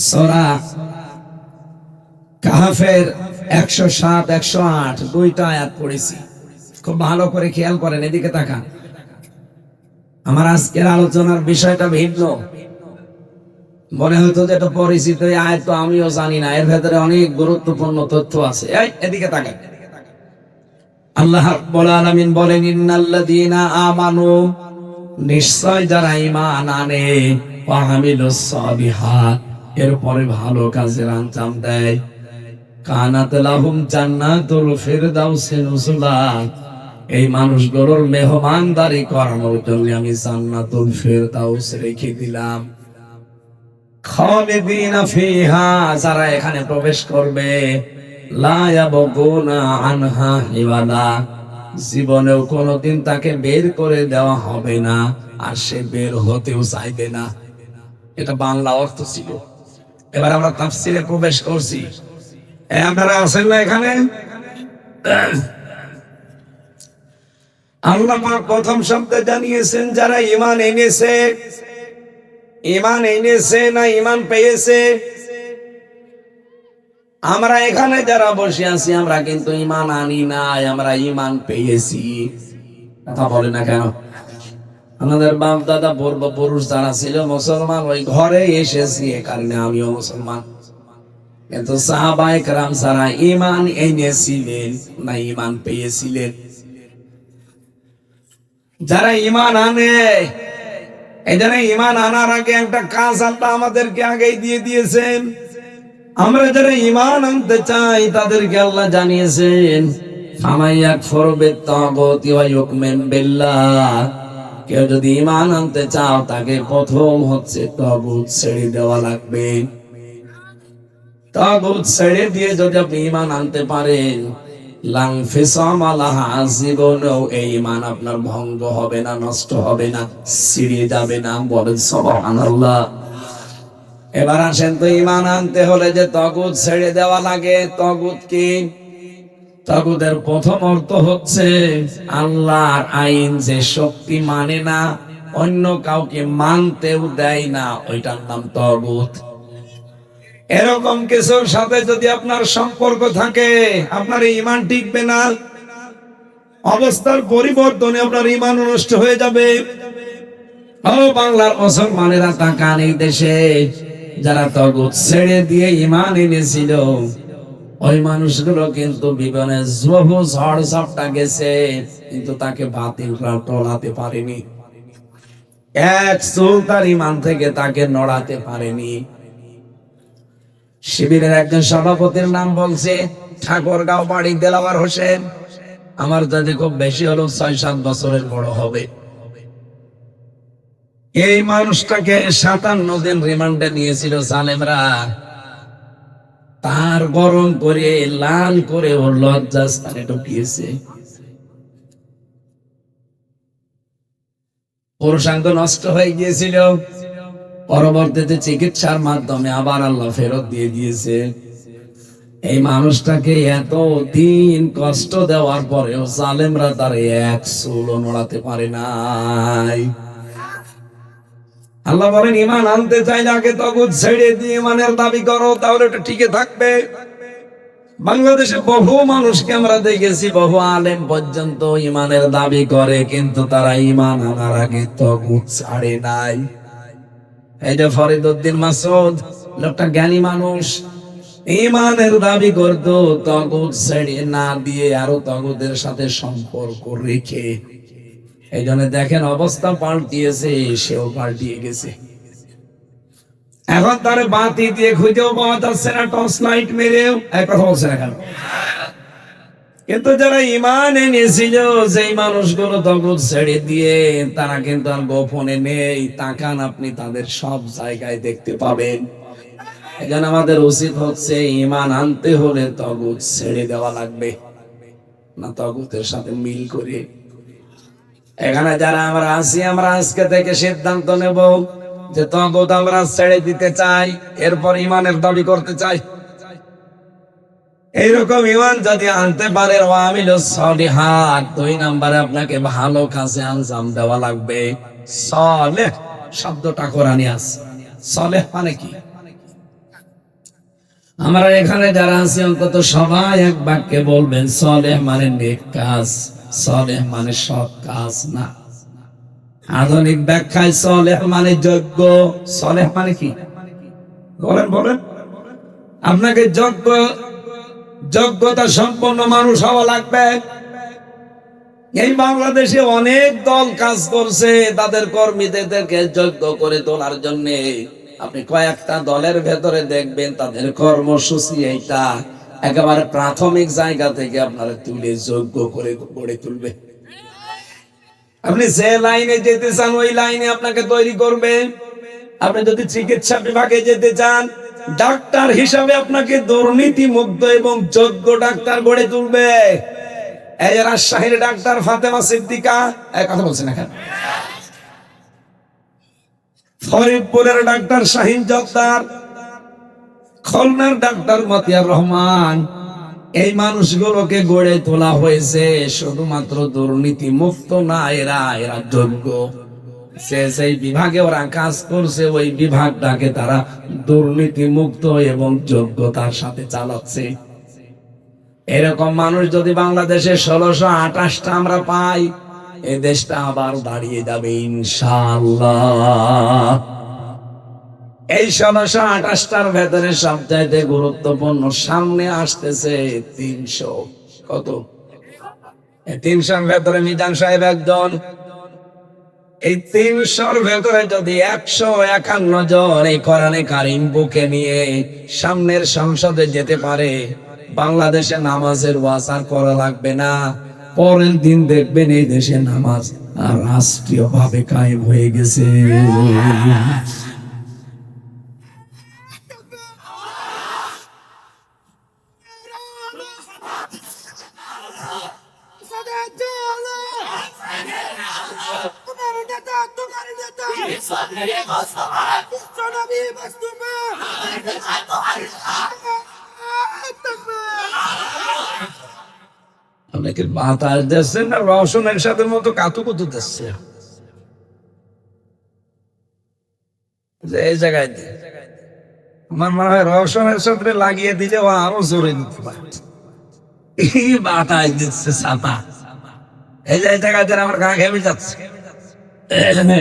সূরা কাহফের 107 108 দুইটা আয়াত পড়েছি। খুব ভালো করে খেয়াল করেন, এদিকে তাকান। আমার আজকের আলোচনার বিষয়টা ভিন্ন। মনে হতো যে এটা পরিচিত আয়াত, তো আমিও জানি না, এর ভেতরে অনেক গুরুত্বপূর্ণ তথ্য আছে। এদিকে তাকান। আল্লাহ রাব্বুল আলামিন বলেন, ইন্নাল্লাযীনা আমানু, নিশ্চয় যারা ঈমান আনে, ওয়া আমিলুস সালিহাত, এরপরে ভালো কাজের আঞ্জাম দেয়, কানাত লাহুম জান্নাতুল ফিরদাউসি নুজুলা, এই মানুষগুলোর মেহমানদারি করানোর জন্য আমি জান্নাতুল ফিরদাউস রেখে দিলাম। খালিদিনা ফিহা, যারা এখানে প্রবেশ করবে, লা ইয়াবগুনা আনহা হিওয়ালা, জীবনেও কোনোদিন তাকে বের করে দেওয়া হবে না, আর সে বের হতেও চাইবে না। এটা বাংলা অর্থ ছিল। এবার আমরা তাফসীরে প্রবেশ করছি। আপনারা আছেন না এখানে? আল্লাহ পাক প্রথম শব্দে জানিয়েছেন যারা ঈমান এনেছে। ঈমান এনেছে না ঈমান পেয়েছে? আমরা এখানে যারা বসে আছি, আমরা কিন্তু ঈমান আনি নাই, আমরা ঈমান পেয়েছি। কথা বলে না কেন? আমাদের বাপ দাদা পূর্বপুরুষ যারা ছিল মুসলমান, ওই ঘরে এসেছি, এ কারণে আমিও মুসলমান। কিন্তু সাহাবায়ে কেরাম যারা ঈমান এনেছিলেন না ঈমান পেয়েছিলেন? যারা ঈমান আনে, এই জন্য ঈমান আনার আগে একটা কাজ আল্লাহ আমাদেরকে আগেই দিয়ে দিয়েছেন। আমরা যারা ঈমান আনতে চাই তাদেরকে আল্লাহ জানিয়েছেন, ফামাইয়াকফুর বিত্তাগুতি ওয়া ইউমিন বিল্লাহ, কেউ যদি ঈমান আনতে চাও তাকে প্রথম হচ্ছে তাগুত ছেড়ে দেওয়া লাগবে। তাগুত ছেড়ে দিয়ে যদি আপনি ঈমান আনতে পারেন, লাং ফিসামা লাহা, জীবনেও এই ঈমান আপনার ভঙ্গ হবে না, নষ্ট হবে না, ছিঁড়ে যাবে না। বলেন সুবহানাল্লাহ। এবার আসেন তো, ঈমান আনতে হলে যে তাগুত ছেড়ে দেওয়া লাগে, তাগুত কি? তাগুতের প্রথম অর্থ হচ্ছে আল্লাহর আইন যে শক্তি মানে না, অন্য কাউকে মানতেও দেয় না, ওইটার নাম তাগুত। এরকম কিছুর সাথে যদি আপনার সম্পর্ক থাকে, আপনার ঈমান টিকবে না, অবস্থার পরিবর্তনে আপনার ঈমান নষ্ট হয়ে যাবে। ও বাংলার মুসলমানেরা তাকান, এই দেশে যারা তাগুত ছেড়ে দিয়ে ঈমান এনেছিল, ওই মানুষগুলো কিন্তু জীবনে বহু ঝড় ঝাপটা গেছে, কিন্তু তাকে বাতিলরা টলাতে পারেনি। এক চুল তার ঈমান থেকে তাকে নড়াতে পারেনি। শিবিরের একজন সভাপতির নাম বলছে ঠাকুরগাঁও বাড়ি, দেলাওয়ার হোসেন। আমার যদি খুব বেশি হলো ৬-৭ বছরের বড় হবে। এই মানুষটাকে ৫৭ দিন রিমান্ডে নিয়েছিল জালেমরা। তার গরম করে লাল করে ওর লজ্জাস্থানে ঢুকিয়েছে। পুরুষাঙ্গ নষ্ট হয়ে গিয়েছিল, পরবর্তীতে চিকিৎসার মাধ্যমে আবার আল্লাহ ফেরত দিয়ে দিয়েছে। এই মানুষটাকে এত দিন কষ্ট দেওয়ার পরেও জালেমরা তার এক চুলও নড়াতে পারে নাই। আল্লাহ বলেন, ঈমান আনতে চাইলে আগে তাগুত ছেড়ে দিয়ে ঈমানের দাবি করো, তাহলে এটা টিকে থাকবে। বাংলাদেশে বহু মানুষকে আমরা দেখেছি, বহু আলেম পর্যন্ত ঈমানের দাবি করে, কিন্তু তারা ঈমান আনার আগে তাগুত ছাড়ে নাই। এই যে ফরিদউদ্দিন মাসউদ, লোকটা জ্ঞানী মানুষ, ঈমানের দাবি করতো, তাগুত ছেড়ে না দিয়ে আরো তাগুতের সাথে সম্পর্ক রেখে। এই জন্য দেখেন অবস্থা পাল্টিয়েছে, সেও পাল্টিয়ে গেছে। এখন তার বাতি দিয়ে খুঁজেও পাওয়া যাচ্ছে না, টর্চ লাইট মেরেও। এক কথা বলছে না কেন? কিন্তু যারা ঈমান এনেছিল, সেই মানুষগুলো তাগুত ছেড়ে দিয়ে, তারা কিন্তু আর গোপনে নেই। তাকান আপনি, তাদের সব জায়গায় দেখতে পাবেন। এই জন্য আমাদের উচিত হচ্ছে ঈমান আনতে হলে তাগুত ছেড়ে দেওয়া লাগবে না, তাগুতের সাথে মিল করে। এখানে যারা আমরা আছি, আমরা আজকে থেকে সিদ্ধান্ত নেব যে তাগুত আমরা ছেড়ে দিতে চাই, এরপর ঈমানের দাবি করতে চাই। এইরকম ঈমান যদি আনতে পারে, ওয়া আমিলুস সালিহাত, ২ নম্বরে আপনাকে ভালো কাজে আঞ্জাম দেওয়া লাগবে। সালেহ শব্দটা কোরআনে আছে। সালেহ মানে কি? আমরা এখানে যারা আছি অন্তত সবাই এক বাক্যে বলবেন সলেহ মানে নেক কাজ, সলেহ মানে সৎ কাজ না। আধুনিক ব্যাখ্যায় সলেহ মানে যোগ্য। সলেহ মানে কি বলেন বলেন? আপনাকে যোগ্যতা সম্পন্ন মানুষ হওয়া লাগবে। এই বাংলাদেশে অনেক দল কাজ করছে তাদের কর্মীদেরকে যোগ্য করে তোলার জন্য। আপনি কয়েকটা দলের ভেতরে দেখবেন তাদের কর্মসূচি এইটা একেবারে প্রাথমিক জায়গা থেকে আপনারা তুলে যোগ্য করে গড়ে তুলবে। আপনি যে লাইনে যেতে চান ওই লাইনে আপনাকে তৈরি করবে। আপনি যদি চিকিৎসা বিভাগে যেতে চান, ডাক্তার হিসাবে আপনাকে দুর্নীতি মুক্ত এবং যোগ্য ডাক্তার গড়ে তুলবে। এই রাজশাহীর ডাক্তার ফাতেমা সিদ্দিকা কথা বলছেন এখন, ফরিদপুরের ডাক্তার শাহিন জব্বার, খুলনার ডাক্তার মতিয়ার রহমান, এই মানুষগুলোকে গড়ে তোলা হয়েছে শুধুমাত্র দুর্নীতি মুক্ত না, এরা যোগ্য। সেই বিভাগে ওরা কাজ করছে, ওই বিভাগটাকে তারা দুর্নীতি মুক্ত এবং যোগ্যতার সাথে চালাচ্ছে। এরকম মানুষ যদি বাংলাদেশে 1628টা আমরা পাই, এই দেশটা আবার দাঁড়িয়ে যাবে ইনশাআল্লাহ। এই 1628টার ভেতরে সবচাইতে গুরুত্বপূর্ণ সামনে আসতেছে 300। কত? 300-র ভেতরে মিজান সাহেব একজন। এই 300-র ভেতরে যদি 151 জন এই কোরআনে কারিম বুকে নিয়ে সামনের সংসদে যেতে পারে, বাংলাদেশে নামাজের ওয়াজ আর করা লাগবে না। পরের দিন দেখবেন এই দেশে নামাজ আর রাষ্ট্রীয় ভাবে কায়েম হয়ে গেছে। অনেকে বাতাস দিচ্ছে না, রওশনের সাথে মতো কাতুকুতু দিচ্ছে এই জায়গায়। আমার মনে হয় রওশনের সাথে লাগিয়ে দিলে ও আরো জোরে দিতে পারে। বাতাস দিচ্ছে ছাতা, এই জায়গায় আমার গা ঘেমে যাচ্ছে,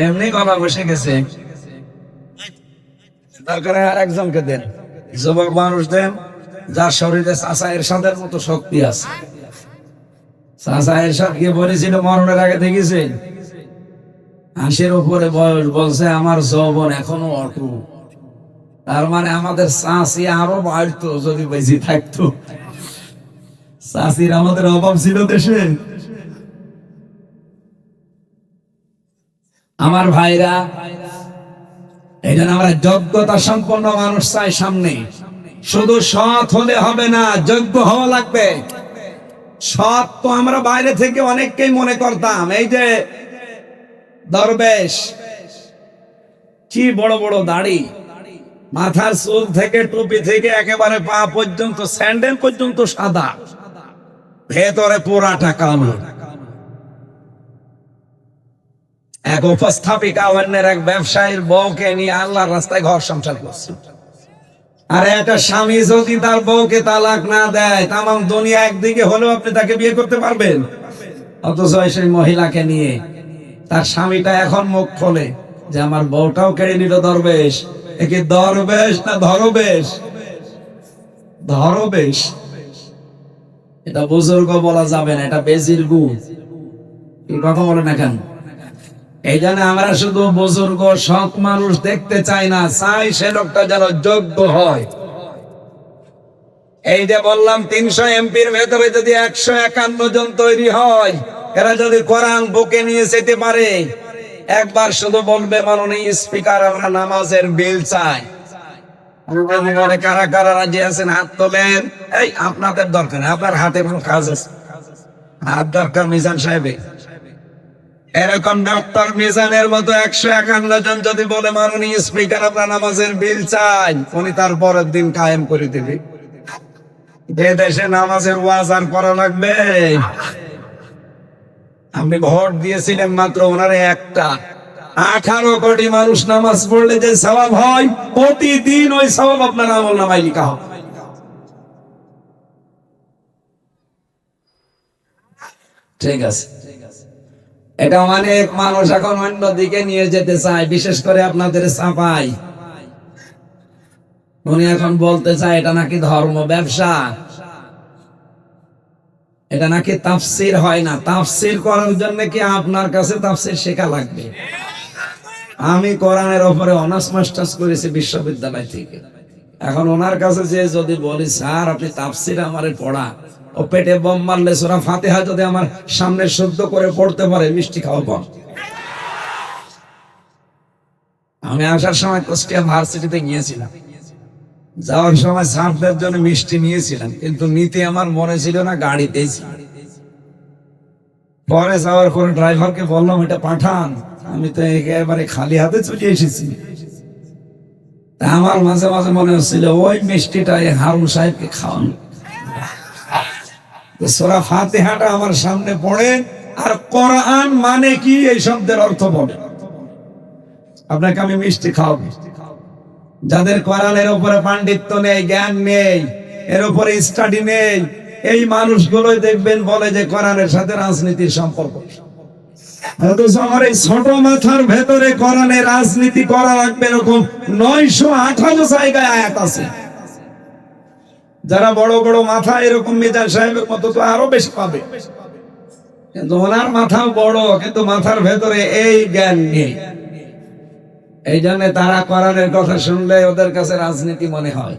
এমনি গলা বসে গেছে। দরকার আর একজনকে দেন, যুবক মানুষ দেন যার শরীরে চাচা এরশাদের মতো শক্তি আছে। চাচা এরশাদ কে বলেছিল মরণের আগে দেখেছে 80-র উপরে বয়স, বলছে আমার যৌবন এখনো অটুট। তার মানে আমাদের চাষি আরো বাড়তো যদি বেশি থাকতো। চাষির আমাদের অভাব ছিল দেশে। আমার ভাইরা, এই জন্য আমরা যোগ্যতা সম্পন্ন মানুষ চাই সামনে। শুধু সৎ হলে হবে না, যোগ্য হওয়া লাগবে। সৎ তো আমরা বাইরে থেকে অনেককেই মনে করতাম, এই যে দরবেশ, কি বড় বড় দাড়ি, মাথার চুল থেকে টুপি থেকে একেবারে পা পর্যন্ত, স্যান্ডেল পর্যন্ত সাদা, ভেতরে পোড়াটা কালো। এক উপস্থাপিকা অন্যের এক ব্যবসায়ীর বউকে নিয়ে আল্লাহর রাস্তায় ঘর সংসার করছে। আর একটা স্বামী যদি তার বউকে তালাক না দেয়, তাম দুনিয়া একদিকে হলেও আপনি তাকে বিয়ে করতে পারবেন। অথচ সেই মহিলাকে নিয়ে তার স্বামীটা এখন মুখ খোলে যে আমার বউটাও কেড়ে নিল দরবেশ। একে দরবেশ না ধরবেশ? ধরবেশ। এটা বুজুর্গ বলা যাবে না, এটা বেজির গুণ। কি কথা বলে না কেন? এই জন্য আমরা শুধু বুজুর্গ সৎ মানুষ দেখতে চাই না, চাই সে লোকটা যেন যোগ্য হয়। এই যে বললাম 300 এমপির ভেতরে যদি 151 জন তৈরি হয়, এরা যদি কোরআন বুকে নিয়ে যেতে পারে, একবার শুধু বলবে মাননীয় স্পিকার আমরা নামাজের বিল চাই। কারা কারা রাজি আছেন হাত তোলেন। এই আপনাদের দরকার, আপনার হাতে কোনো কাজ আছে? হাত দরকার মিজান সাহেব। এরকম ডক্টর মিজানের মতো 151 জন যদি বলে মাননীয় স্পিকার আমরা নামাজের বিল চাই, উনি তার পরের দিন কায়েম করে দেবে। যে দেশে নামাজের ওয়াজ আর করা লাগবে। আপনি ভোট দিয়েছিলেন মাত্র ওনারে একটা, 18 কোটি মানুষ নামাজ পড়লে যে সওয়াব হয়, প্রতিদিন ওই সওয়াব আপনার আমল নামায় লেখা হবে। ঠিক আছে, এটা অনেক মানুষ এখন অন্য দিকে নিয়ে যেতে চায়, বিশেষ করে আপনাদের চাপাই। উনি এখন বলতে চায় এটা নাকি ধর্ম ব্যবসা, এটা নাকি তাফসির হয় না। তাফসির করার জন্য কি আপনার কাছে তাফসির শেখা লাগবে? আমি কোরআনের উপরে অনার্স মাস্টার্স করেছি বিশ্ববিদ্যালয় থেকে। এখন ওনার কাছে যে যদি বলি স্যার আপনি তাফসির আমারে পড়া, ও পেটে বোম মারলে সূরা ফাতিহা যদি আমার সামনে শুদ্ধ করে পড়তে পারে, মিষ্টি খাওয়াবো। আমি আসার সময় কুষ্টিয়া ভার্সিটিতে গিয়েছিলাম, যাওয়ার সময় ছাত্রদের জন্য মিষ্টি নিয়েছিলাম, কিন্তু নিতে আমার মনে ছিল না, গাড়িতেই ছিল। পরে যাওয়ার পরে ড্রাইভারকে বললাম এটা পাঠান, আমি তো একেবারে খালি হাতে চলে এসেছি। তা আমার মাঝে মাঝে মনে হচ্ছিল ওই মিষ্টিটা হারুন সাহেবকে খাওয়ানো। সূরা ফাতিহাটা আমার সামনে পড়ে আর কোরআন মানে কি এই শব্দের অর্থ বলে, আপনাকে আমি মিষ্টি খাওয়াবো। যাদের কোরআনের উপরে পাণ্ডিত্য নেই, জ্ঞান নেই, এর উপরে স্টাডি নেই, এই মানুষগুলোই দেখবেন বলে যে কোরআনের সাথে রাজনীতির সম্পর্ক। অথচ আমার এই ছোট মাথার ভেতরে কোরআনের রাজনীতি করা লাগবে এরকম 928 জায়গায় আয়াত আছে। যারা বড় বড় মাথা এরকম মিজান সাহেবের মতো তো আরো বেশি পাবে, কিন্তু ওনার মাথা বড়, কিন্তু মাথার ভেতরে এই জ্ঞান নেই। এই জন্য তারা কোরআনের কথা শুনলে ওদের কাছে রাজনীতি মনে হয়।